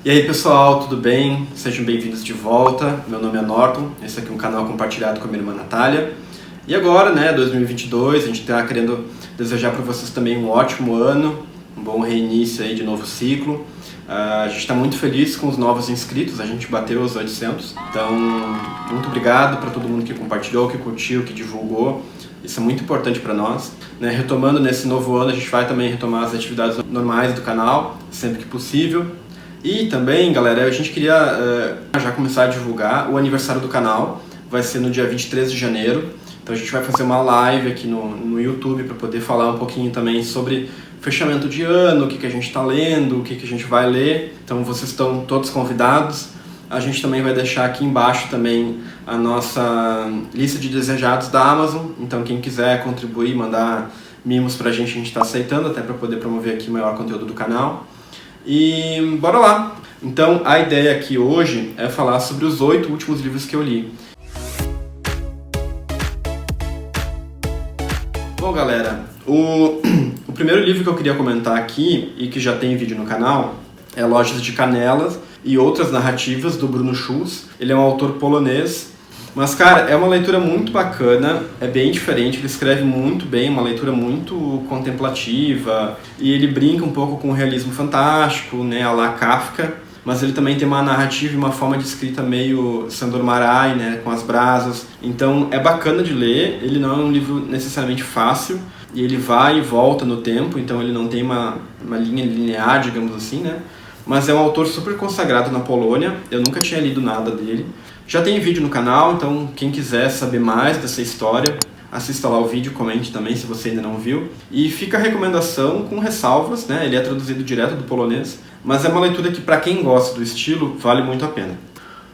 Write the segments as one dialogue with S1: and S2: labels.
S1: E aí pessoal, tudo bem? Sejam bem-vindos de volta. Meu nome é Norton, esse aqui é um canal compartilhado com a minha irmã Natália. E agora, 2022, a gente está querendo desejar para vocês também um ótimo ano, um bom reinício aí de novo ciclo. A gente está muito feliz com os novos inscritos, a gente bateu os 800. Então, muito obrigado para todo mundo que compartilhou, que curtiu, que divulgou. Isso é muito importante para nós. Retomando nesse novo ano, a gente vai também retomar as atividades normais do canal, sempre que possível. E também, galera, a gente queria já começar a divulgar o aniversário do canal. Vai ser no dia 23 de janeiro. Então a gente vai fazer uma live aqui no YouTube para poder falar um pouquinho também sobre fechamento de ano, o que a gente está lendo, o que a gente vai ler. Então vocês estão todos convidados. A gente também vai deixar aqui embaixo também a nossa lista de desejados da Amazon. Então quem quiser contribuir, mandar mimos pra gente, a gente está aceitando, até para poder promover aqui o maior conteúdo do canal. E bora lá! Então a ideia aqui hoje é falar sobre os 8 últimos livros que eu li. Bom, galera, o primeiro livro que eu queria comentar aqui, e que já tem vídeo no canal, é Lojas de Canelas e Outras Narrativas, do Bruno Schulz. Ele é um autor polonês, mas, cara, é uma leitura muito bacana, é bem diferente, ele escreve muito bem, uma leitura muito contemplativa, e ele brinca um pouco com o realismo fantástico, à la Kafka, mas ele também tem uma narrativa e uma forma de escrita meio Sandor Márai, com as brasas. Então é bacana de ler, ele não é um livro necessariamente fácil, e ele vai e volta no tempo, então ele não tem uma linha linear, digamos assim, mas é um autor super consagrado na Polônia, eu nunca tinha lido nada dele. Já tem vídeo no canal, então quem quiser saber mais dessa história, assista lá o vídeo, comente também se você ainda não viu. E fica a recomendação com ressalvas, ele é traduzido direto do polonês, mas é uma leitura que, para quem gosta do estilo, vale muito a pena.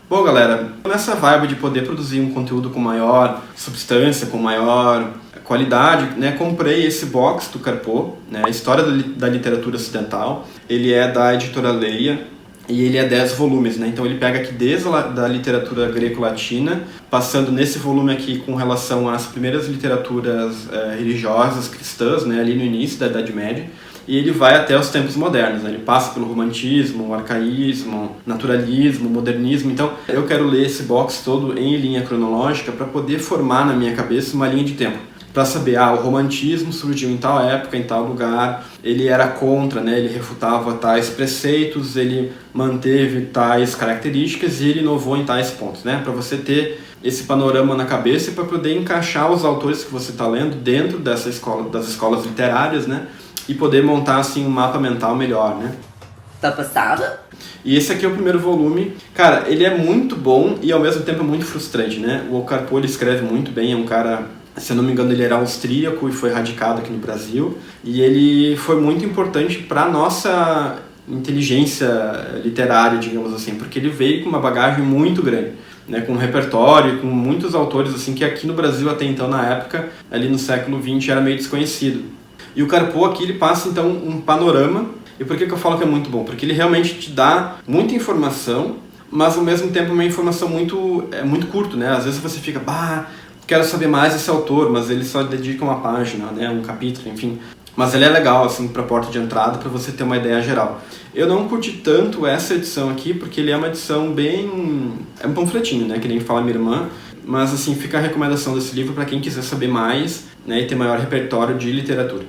S1: Bom, galera, nessa vibe de poder produzir um conteúdo com maior substância, com maior qualidade, comprei esse box do Carpo, a História da Literatura Ocidental. Ele é da editora Leia e ele é 10 volumes, então ele pega aqui desde da literatura greco-latina, passando nesse volume aqui com relação às primeiras literaturas religiosas cristãs, ali no início da Idade Média, e ele vai até os tempos modernos, ele passa pelo romantismo, o arcaísmo, naturalismo, modernismo. Então eu quero ler esse box todo em linha cronológica para poder formar na minha cabeça uma linha de tempo, para saber, o romantismo surgiu em tal época, em tal lugar, ele era contra, ele refutava tais preceitos, ele manteve tais características e ele inovou em tais pontos, para você ter esse panorama na cabeça e para poder encaixar os autores que você está lendo dentro das escolas literárias, e poder montar assim um mapa mental melhor,
S2: Tá passada?
S1: E esse aqui é o primeiro volume. Cara, ele é muito bom e ao mesmo tempo é muito frustrante, O Carpo, ele escreve muito bem, é um cara, se eu não me engano, ele era austríaco e foi radicado aqui no Brasil. E ele foi muito importante para a nossa inteligência literária, digamos assim, porque ele veio com uma bagagem muito grande, com um repertório, com muitos autores assim que aqui no Brasil até então, na época, ali no século XX, era meio desconhecido. E o Carpo aqui, ele passa então um panorama. E por que eu falo que é muito bom? Porque ele realmente te dá muita informação, mas ao mesmo tempo uma informação muito curto, Às vezes você fica, quero saber mais desse autor, mas ele só dedica uma página, um capítulo, enfim. Mas ele é legal, assim, para porta de entrada, para você ter uma ideia geral. Eu não curti tanto essa edição aqui, porque ele é uma edição bem... é um panfletinho, que nem fala minha irmã. Mas, assim, fica a recomendação desse livro para quem quiser saber mais, e ter maior repertório de literatura.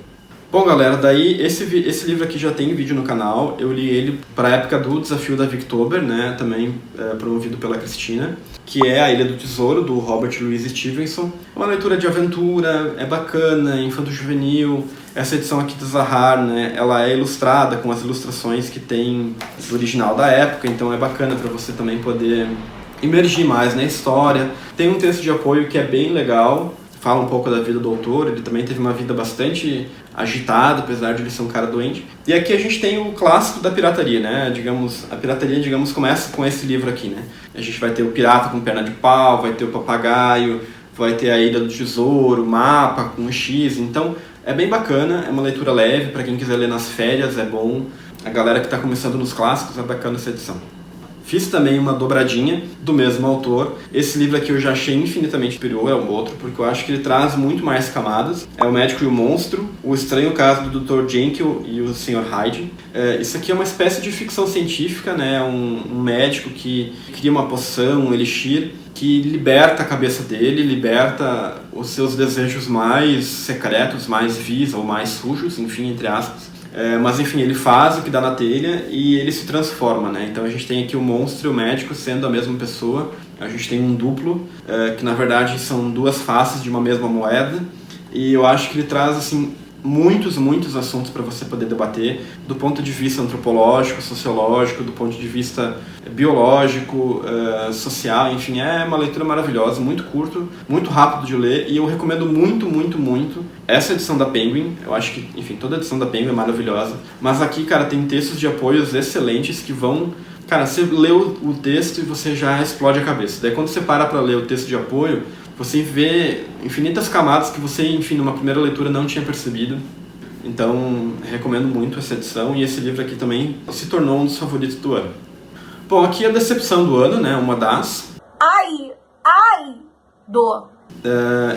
S1: Bom, galera, daí esse livro aqui já tem vídeo no canal. Eu li ele para a época do Desafio da Victober, também promovido pela Cristina, que é A Ilha do Tesouro, do Robert Louis Stevenson. É uma leitura de aventura, é bacana, infanto-juvenil. Essa edição aqui do Zahar, ela é ilustrada com as ilustrações que tem do original da época, então é bacana para você também poder imergir mais na história. Tem um texto de apoio que é bem legal, fala um pouco da vida do autor. Ele também teve uma vida bastante agitada, apesar de ele ser um cara doente. E aqui a gente tem o clássico da pirataria, A pirataria, começa com esse livro aqui, A gente vai ter o pirata com perna de pau, vai ter o papagaio, vai ter a Ilha do Tesouro, o mapa com um X. Então é bem bacana, é uma leitura leve, para quem quiser ler nas férias é bom. A galera que está começando nos clássicos, é bacana essa edição. Fiz também uma dobradinha do mesmo autor. Esse livro aqui eu já achei infinitamente superior ao outro, porque eu acho que ele traz muito mais camadas. É O Médico e o Monstro, O Estranho Caso do Dr. Jekyll e o Sr. Hyde. Isso aqui é uma espécie de ficção científica, né? Um médico que cria uma poção, um elixir, que liberta a cabeça dele, liberta os seus desejos mais secretos, mais vis ou mais sujos, enfim, entre aspas. Mas enfim, ele faz o que dá na telha e ele se transforma, né? Então a gente tem aqui o monstro e o médico sendo a mesma pessoa. A gente tem um duplo, que na verdade são duas faces de uma mesma moeda. E eu acho que ele traz, assim, muitos assuntos para você poder debater, do ponto de vista antropológico, sociológico, do ponto de vista biológico, social, enfim, é uma leitura maravilhosa, muito curto, muito rápido de ler, e eu recomendo muito essa edição da Penguin. Eu acho que, enfim, toda a edição da Penguin é maravilhosa, mas aqui, cara, tem textos de apoios excelentes que vão... Cara, você lê o texto e você já explode a cabeça. Daí quando você para ler o texto de apoio, você vê infinitas camadas que você, enfim, numa primeira leitura não tinha percebido. Então, recomendo muito essa edição, e esse livro aqui também se tornou um dos favoritos do ano. Bom, aqui é a decepção do ano, né? Uma das...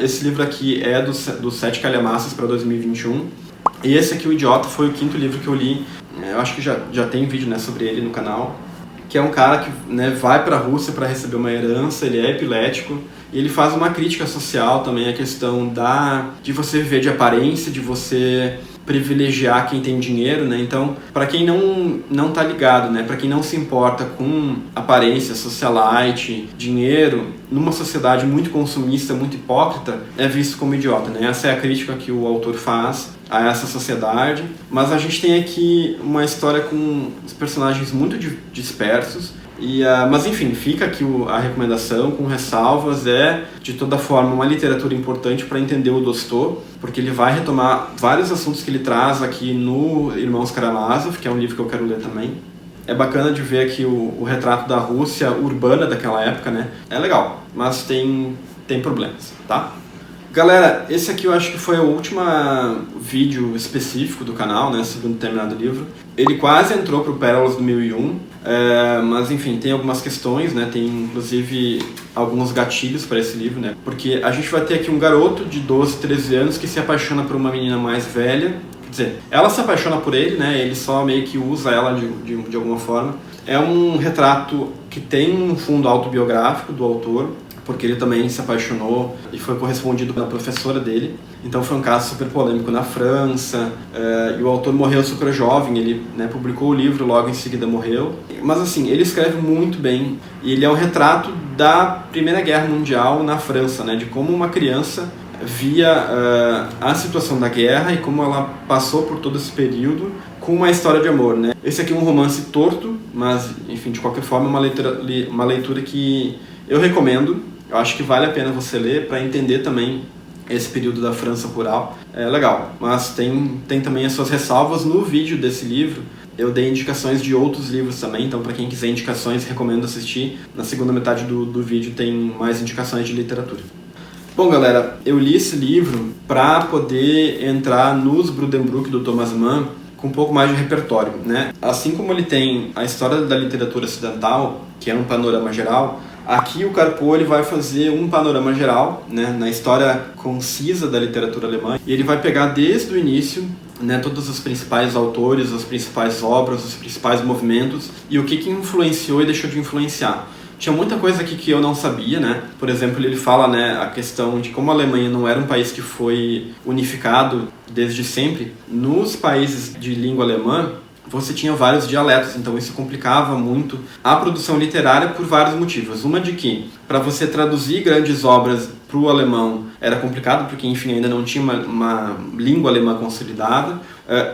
S1: Esse livro aqui é do Sete Calhamaças para 2021. E esse aqui, O Idiota, foi o quinto livro que eu li. Eu acho que já tem vídeo, né, sobre ele no canal. Que é um cara que, né, vai para a Rússia para receber uma herança, ele é epilético, e ele faz uma crítica social também, a questão de você viver de aparência, de você privilegiar quem tem dinheiro, né? Então, para quem não tá ligado, né, para quem não se importa com aparência, socialite, dinheiro, numa sociedade muito consumista, muito hipócrita, é visto como idiota, né? Essa é a crítica que o autor faz a essa sociedade. Mas a gente tem aqui uma história com os personagens muito dispersos. Mas enfim, fica aqui a recomendação com ressalvas. É de toda forma uma literatura importante para entender o Dostô, porque ele vai retomar vários assuntos que ele traz aqui no Irmãos Karamazov, que é um livro que eu quero ler também. É bacana de ver aqui o retrato da Rússia urbana daquela época, né? É legal, mas tem problemas, tá? Galera, esse aqui eu acho que foi o último vídeo específico do canal, né, sobre um determinado livro. Ele quase entrou pro Pérolas do 1001, mas enfim, tem algumas questões, né, tem inclusive alguns gatilhos para esse livro, né, porque a gente vai ter aqui um garoto de 12, 13 anos que se apaixona por uma menina mais velha. Quer dizer, ela se apaixona por ele, né, ele só meio que usa ela de alguma forma. É um retrato que tem um fundo autobiográfico do autor, porque ele também se apaixonou e foi correspondido pela professora dele. Então foi um caso super polêmico na França, e o autor morreu super jovem, ele, né, publicou o livro, logo em seguida morreu. Mas assim, ele escreve muito bem, e ele é um retrato da Primeira Guerra Mundial na França, né, de como uma criança via a situação da guerra e como ela passou por todo esse período com uma história de amor, né. Esse aqui é um romance torto, mas enfim, de qualquer forma é uma leitura que eu recomendo. Eu acho que vale a pena você ler para entender também esse período da França rural. É legal, mas tem também as suas ressalvas. No vídeo desse livro eu dei indicações de outros livros também, então para quem quiser indicações, recomendo assistir. Na segunda metade do vídeo tem mais indicações de literatura. Bom, galera, eu li esse livro para poder entrar nos Buddenbrook do Thomas Mann com um pouco mais de repertório, né? Assim como ele tem a história da literatura ocidental, que é um panorama geral, aqui o Carpo ele vai fazer um panorama geral, né, na história concisa da literatura alemã, e ele vai pegar desde o início, né, todos os principais autores, as principais obras, os principais movimentos, e o que influenciou e deixou de influenciar. Tinha muita coisa aqui que eu não sabia, né? Por exemplo, ele fala, né, a questão de como a Alemanha não era um país que foi unificado desde sempre. Nos países de língua alemã, você tinha vários dialetos, então isso complicava muito a produção literária por vários motivos. Uma de que, para você traduzir grandes obras para o alemão, era complicado, porque, enfim, ainda não tinha uma língua alemã consolidada.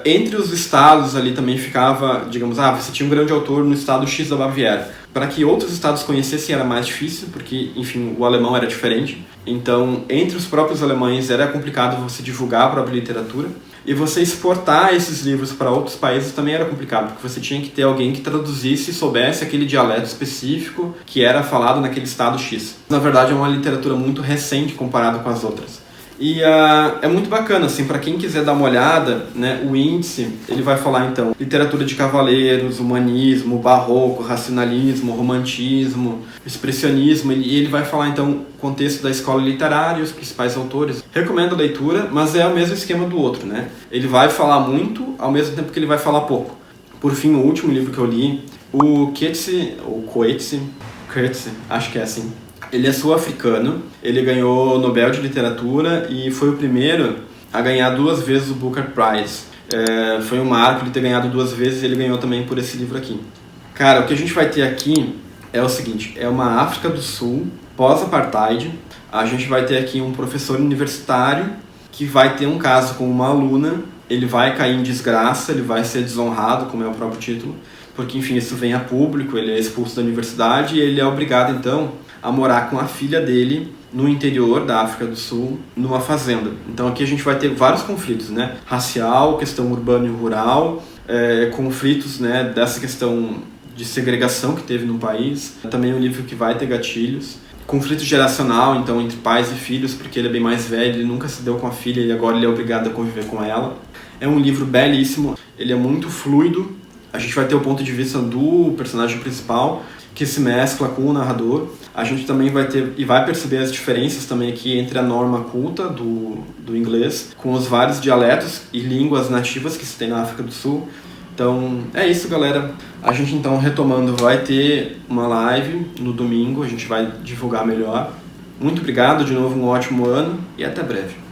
S1: Entre os estados ali também ficava, digamos, você tinha um grande autor no estado X da Baviera. Para que outros estados conhecessem era mais difícil, porque, enfim, o alemão era diferente. Então, entre os próprios alemães era complicado você divulgar a própria literatura. E você exportar esses livros para outros países também era complicado, porque você tinha que ter alguém que traduzisse e soubesse aquele dialeto específico que era falado naquele estado X. Na verdade, é uma literatura muito recente comparada com as outras. E é muito bacana, assim, para quem quiser dar uma olhada, né, o índice, ele vai falar, então, literatura de cavaleiros, humanismo, barroco, racionalismo, romantismo, expressionismo, e ele vai falar, então, o contexto da escola literária, os principais autores. Recomendo a leitura, mas é o mesmo esquema do outro, né? Ele vai falar muito, ao mesmo tempo que ele vai falar pouco. Por fim, o último livro que eu li, o Coetzee, acho que é assim. Ele é sul-africano, ele ganhou o Nobel de Literatura e foi o primeiro a ganhar 2 vezes o Booker Prize. Foi um marco ele ter ganhado 2 vezes e ele ganhou também por esse livro aqui. Cara, o que a gente vai ter aqui é o seguinte, é uma África do Sul pós-apartheid. A gente vai ter aqui um professor universitário que vai ter um caso com uma aluna, ele vai cair em desgraça, ele vai ser desonrado, como é o próprio título, porque, enfim, isso vem a público, ele é expulso da universidade e ele é obrigado, então, a morar com a filha dele no interior da África do Sul, numa fazenda. Então aqui a gente vai ter vários conflitos, né? Racial, questão urbana e rural, conflitos, né, dessa questão de segregação que teve no país. Também é um livro que vai ter gatilhos. Conflito geracional, então, entre pais e filhos, porque ele é bem mais velho, ele nunca se deu com a filha e agora ele é obrigado a conviver com ela. É um livro belíssimo, ele é muito fluido. A gente vai ter o ponto de vista do personagem principal, que se mescla com o narrador. A gente também vai ter e vai perceber as diferenças também aqui entre a norma culta do inglês, com os vários dialetos e línguas nativas que se tem na África do Sul. Então, é isso, galera. A gente, então, retomando, vai ter uma live no domingo, a gente vai divulgar melhor. Muito obrigado, de novo, um ótimo ano e até breve.